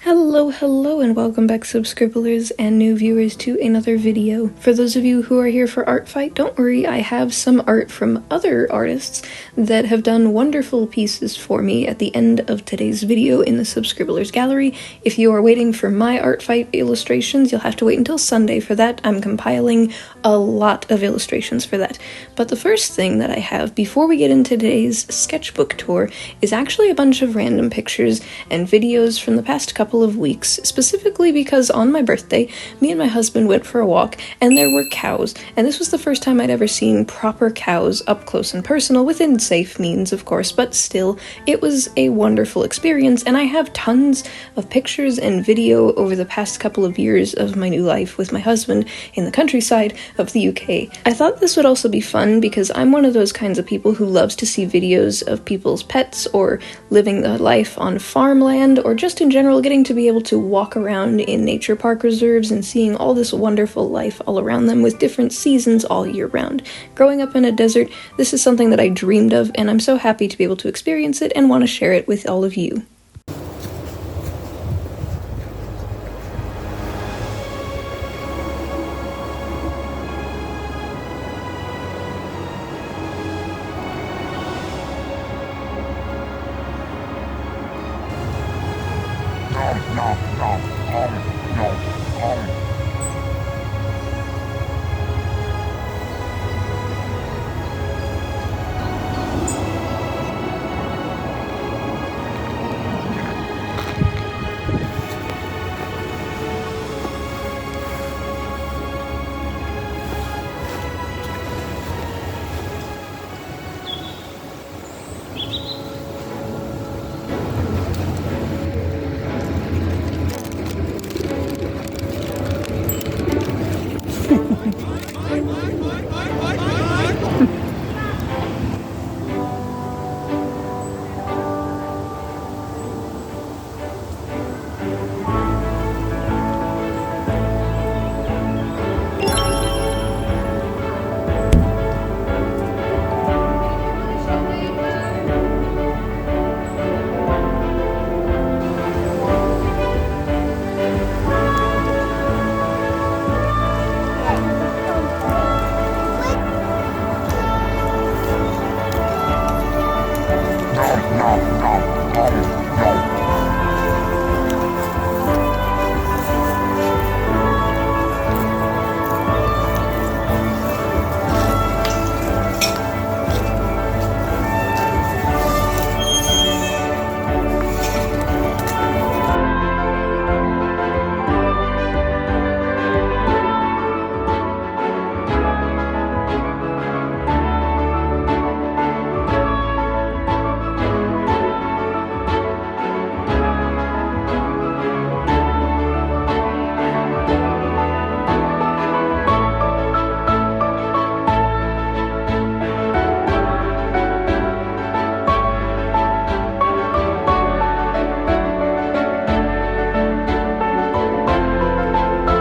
Hello, and welcome back, subscribblers and new viewers, to another video. For those of you who are here for Artfight, don't worry, I have some art from other artists that have done wonderful pieces for me at the end of today's video in the subscribblers gallery. If you are waiting for my Artfight illustrations, you'll have to wait until Sunday for that. I'm compiling a lot of illustrations for that. But the first thing that I have before we get into today's sketchbook tour is actually a bunch of random pictures and videos from the past couple of weeks, specifically because on my birthday, me and my husband went for a walk and there were cows, and this was the first time I'd ever seen proper cows up close and personal, within safe means of course, but still, it was a wonderful experience, and I have tons of pictures and video over the past couple of years of my new life with my husband in the countryside of the UK. I thought this would also be fun because I'm one of those kinds of people who loves to see videos of people's pets or living the life on farmland, or just in general getting to be able to walk around in nature park reserves and seeing all this wonderful life all around them with different seasons all year round. Growing up in a desert, this is something that I dreamed of, and I'm so happy to be able to experience it and want to share it with all of you.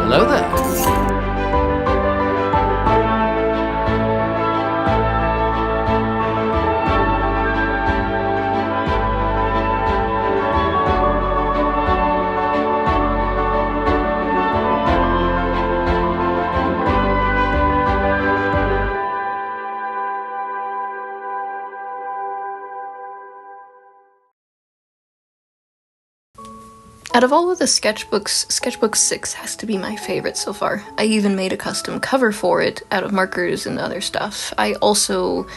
Hello there. Out of all of the sketchbooks, Sketchbook 6 has to be my favorite so far. I even made a custom cover for it out of markers and other stuff. I also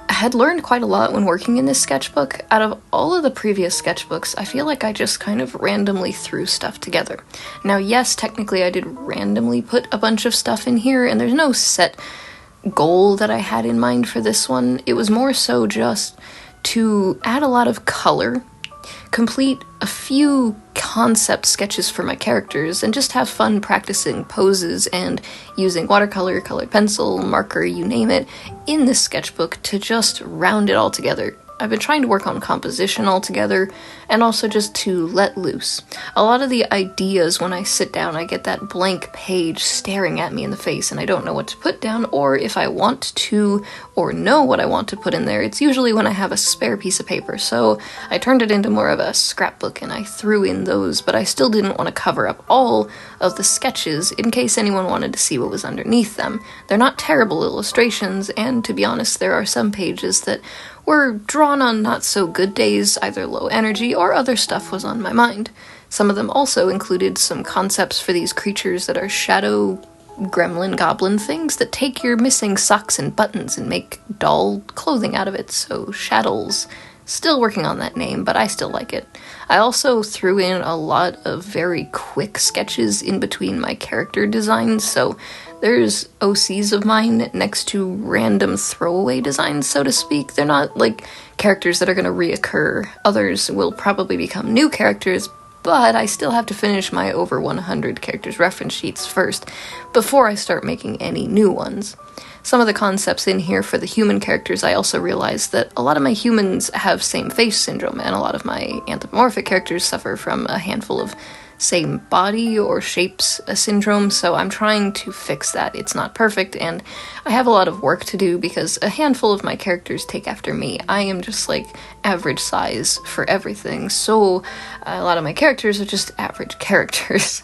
had learned quite a lot when working in this sketchbook. Out of all of the previous sketchbooks, I feel like I just kind of randomly threw stuff together. Now yes, technically I did randomly put a bunch of stuff in here, and there's no set goal that I had in mind for this one. It was more so just to add a lot of color, complete a few concept sketches for my characters, and just have fun practicing poses and using watercolor, colored pencil, marker, you name it, in this sketchbook to just round it all together. I've been trying to work on composition altogether, and also just to let loose. A lot of the ideas, when I sit down, I get that blank page staring at me in the face, and I don't know what to put down, or if I want to, or know what I want to put in there. It's usually when I have a spare piece of paper, so I turned it into more of a scrapbook, and I threw in those, but I still didn't want to cover up all of the sketches in case anyone wanted to see what was underneath them. They're not terrible illustrations, and to be honest, there are some pages that were drawn on not so good days, either low energy or other stuff was on my mind. Some of them also included some concepts for these creatures that are shadow gremlin goblin things that take your missing socks and buttons and make doll clothing out of it, so shadows. Still working on that name, but I still like it. I also threw in a lot of very quick sketches in between my character designs, so there's OCs of mine next to random throwaway designs, so to speak. They're not like characters that are going to reoccur. Others will probably become new characters, but I still have to finish my over 100 characters reference sheets first before I start making any new ones. Some of the concepts in here for the human characters, I also realized that a lot of my humans have same face syndrome, and a lot of my anthropomorphic characters suffer from a handful of same body or shapes syndrome, so I'm trying to fix that. It's not perfect, and I have a lot of work to do because a handful of my characters take after me. I am just like average size for everything, so a lot of my characters are just average characters,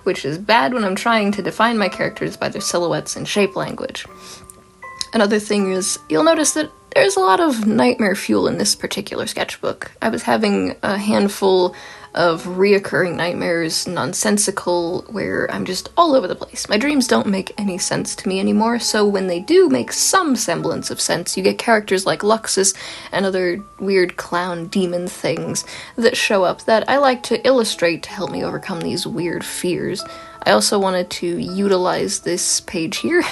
which is bad when I'm trying to define my characters by their silhouettes and shape language. Another thing is, you'll notice that there's a lot of nightmare fuel in this particular sketchbook. I was having a handful of reoccurring nightmares, nonsensical, where I'm just all over the place. My dreams don't make any sense to me anymore, so when they do make some semblance of sense, you get characters like Luxus and other weird clown demon things that show up that I like to illustrate to help me overcome these weird fears. I also wanted to utilize this page here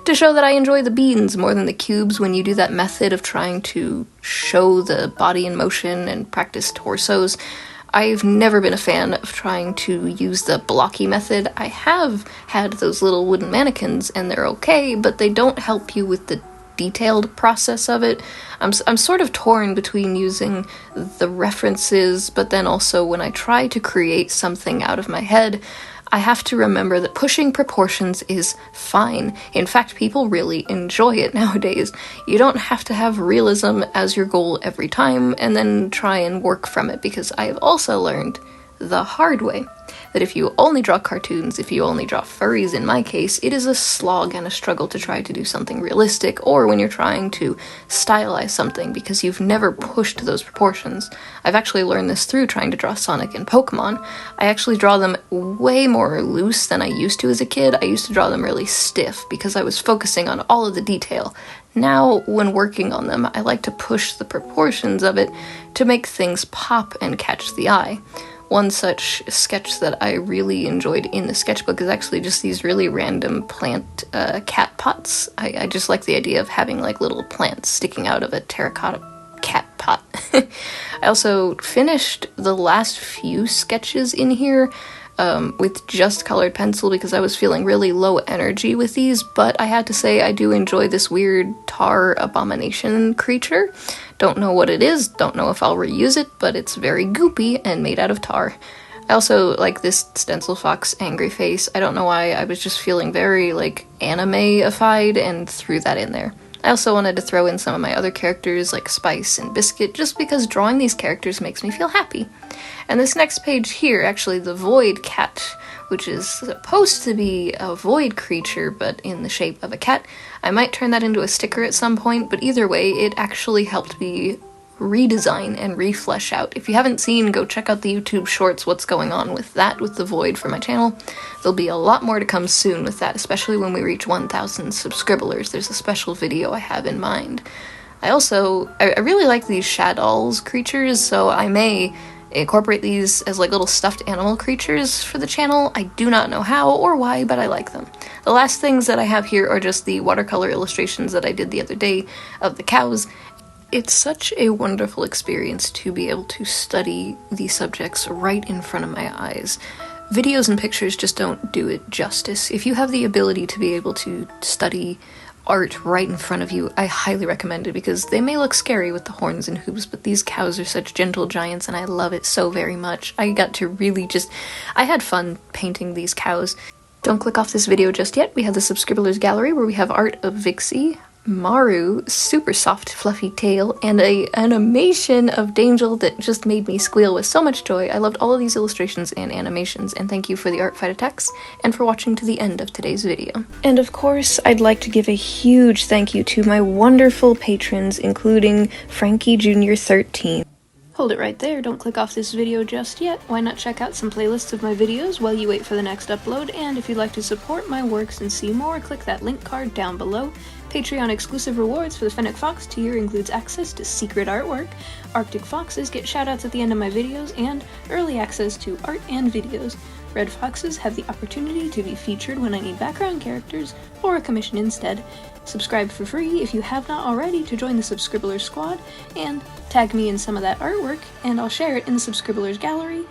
to show that I enjoy the beans more than the cubes when you do that method of trying to show the body in motion and practice torsos. I've never been a fan of trying to use the blocky method. I have had those little wooden mannequins and they're okay, but they don't help you with the detailed process of it. I'm sort of torn between using the references, but then also when I try to create something out of my head, I have to remember that pushing proportions is fine. In fact, people really enjoy it nowadays. You don't have to have realism as your goal every time and then try and work from it, because I have also learned the hard way that if you only draw cartoons, if you only draw furries in my case, it is a slog and a struggle to try to do something realistic, or when you're trying to stylize something because you've never pushed those proportions. I've actually learned this through trying to draw Sonic and Pokemon. I actually draw them way more loose than I used to as a kid. I used to draw them really stiff because I was focusing on all of the detail. Now, when working on them, I like to push the proportions of it to make things pop and catch the eye. One such sketch that I really enjoyed in the sketchbook is actually just these really random plant cat pots. I just like the idea of having like little plants sticking out of a terracotta cat pot. I also finished the last few sketches in here with just colored pencil because I was feeling really low energy with these, but I had to say I do enjoy this weird tar abomination creature. Don't know what it is, don't know if I'll reuse it, but it's very goopy and made out of tar. I also like this stencil fox angry face. I don't know why, I was just feeling very like anime-ified and threw that in there. I also wanted to throw in some of my other characters like Spice and Biscuit just because drawing these characters makes me feel happy. And this next page here, actually the Void Cat, which is supposed to be a void creature but in the shape of a cat. I might turn that into a sticker at some point, but either way, it actually helped me redesign and reflesh out. If you haven't seen, go check out the YouTube shorts what's going on with that, with the Void for my channel. There'll be a lot more to come soon with that, especially when we reach 1,000 subscribers. There's a special video I have in mind. I really like these Shadolls creatures, so I may incorporate these as like little stuffed animal creatures for the channel. I do not know how or why, but I like them. The last things that I have here are just the watercolor illustrations that I did the other day of the cows. It's such a wonderful experience to be able to study these subjects right in front of my eyes. Videos and pictures just don't do it justice. If you have the ability to be able to study art right in front of you, I highly recommend it because they may look scary with the horns and hooves, but these cows are such gentle giants and I love it so very much. I got to really I had fun painting these cows. Don't click off this video just yet. We have the Subscribblers gallery where we have art of Vixie, Maru, super soft fluffy tail, and an animation of Dangel that just made me squeal with so much joy. I loved all of these illustrations and animations, and thank you for the Artfight attacks, and for watching to the end of today's video. And of course, I'd like to give a huge thank you to my wonderful patrons, including Frankie Jr. 13. Hold it right there, don't click off this video just yet. Why not check out some playlists of my videos while you wait for the next upload, and if you'd like to support my works and see more, click that link card down below. Patreon exclusive rewards for the Fennec Fox tier includes access to secret artwork, Arctic Foxes get shoutouts at the end of my videos, and early access to art and videos. Red Foxes have the opportunity to be featured when I need background characters, or a commission instead. Subscribe for free if you have not already to join the Subscribblers squad, and tag me in some of that artwork, and I'll share it in the Subscribblers gallery.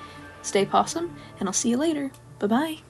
Stay possum, and I'll see you later. Bye-bye.